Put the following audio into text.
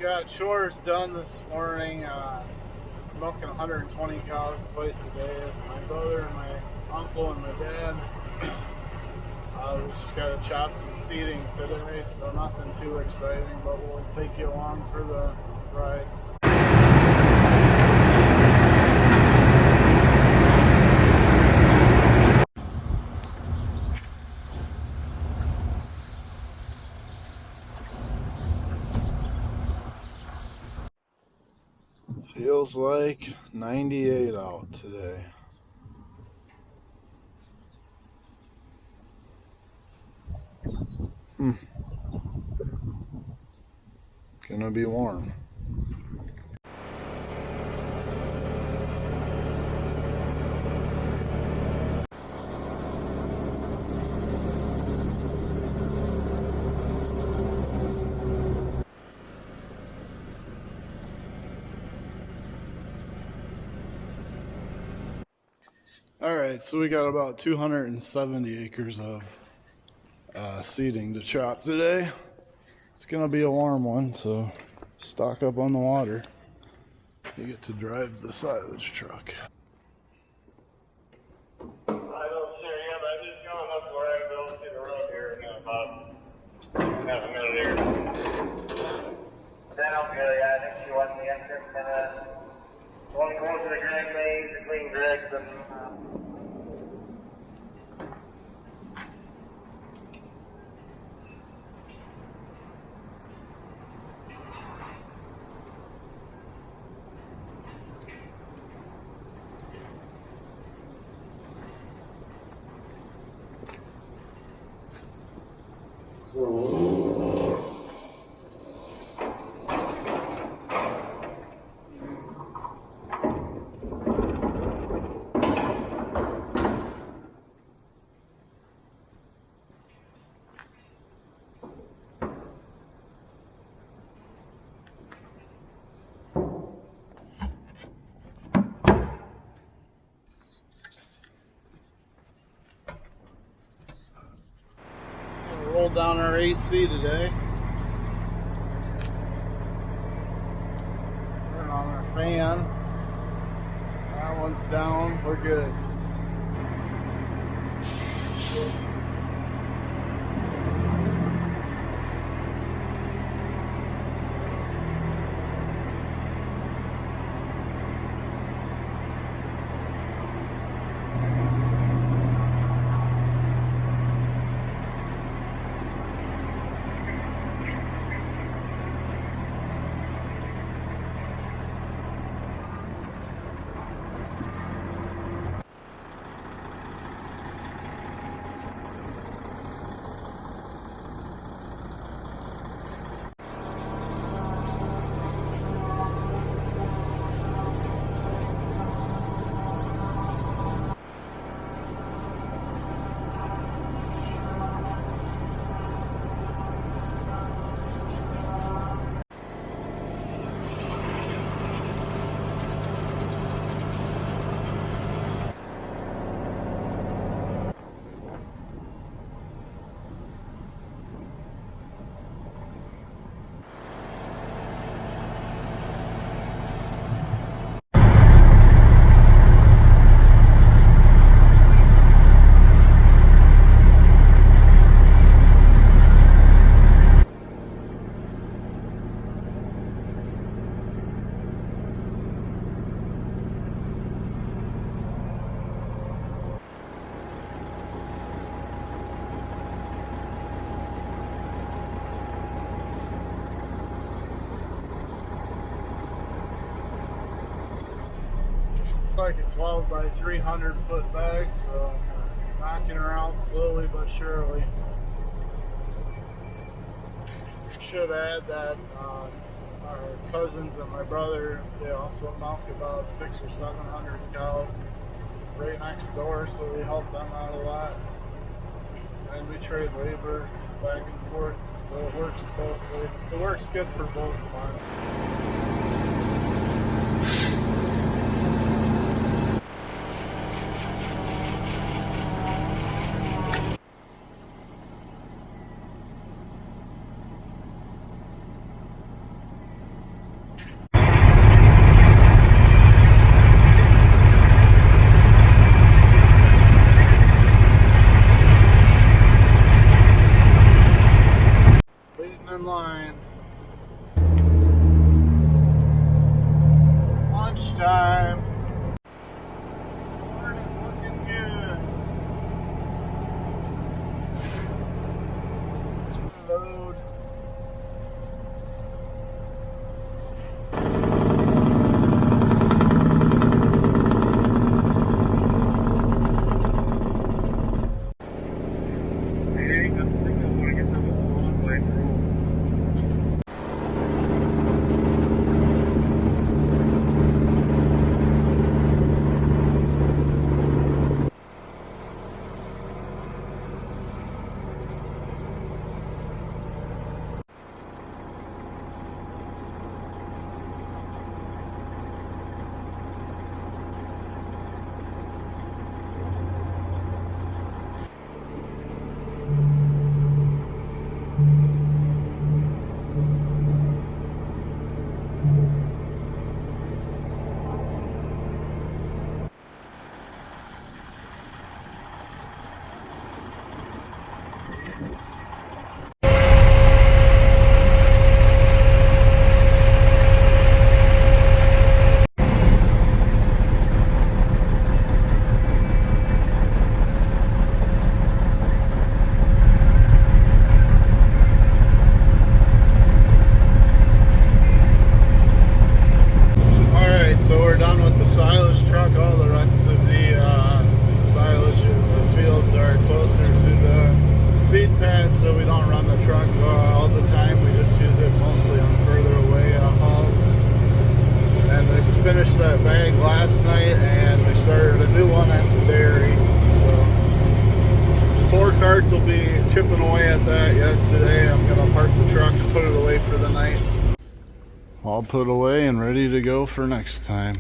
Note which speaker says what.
Speaker 1: got chores done this morning. Milking 120 cows twice a day. It's my brother and my uncle and my dad. We just got to chop some seeding today, so nothing too exciting, but we'll take you along for the ride. Feels like 98 out today. Gonna be warm. Alright, so we got about 270 acres of seeding to chop today. It's gonna be a warm one, so stock up on the water. You get to drive the silage truck.
Speaker 2: I don't sure yet. I'm just going up where I go to the road here in about half a minute here. Down good, yeah. I think she won the entrance and one going to the Grand Maze between Greg's and
Speaker 1: Roll down our AC today. Turn on our fan. That one's down. We're good. Like a 12 by 300 foot bag, so knocking around slowly but surely. Should add that our cousins and my brother, they also milk about 600 or 700 cows right next door, so we help them out a lot. And we trade labor back and forth, so it works both ways. It works good for both farms. time. Corn is looking good. Load. So we're done with the silage truck. All the rest of the silage in the fields are closer to the feed pad, so we don't run the truck all the time. We just use it mostly on further away hauls. And they just finished that bag last night, and they started a new one at the dairy. So 4 carts will be chipping away at that yet today. I'm gonna park the truck and put it away for the night. All put away and ready to go for next time.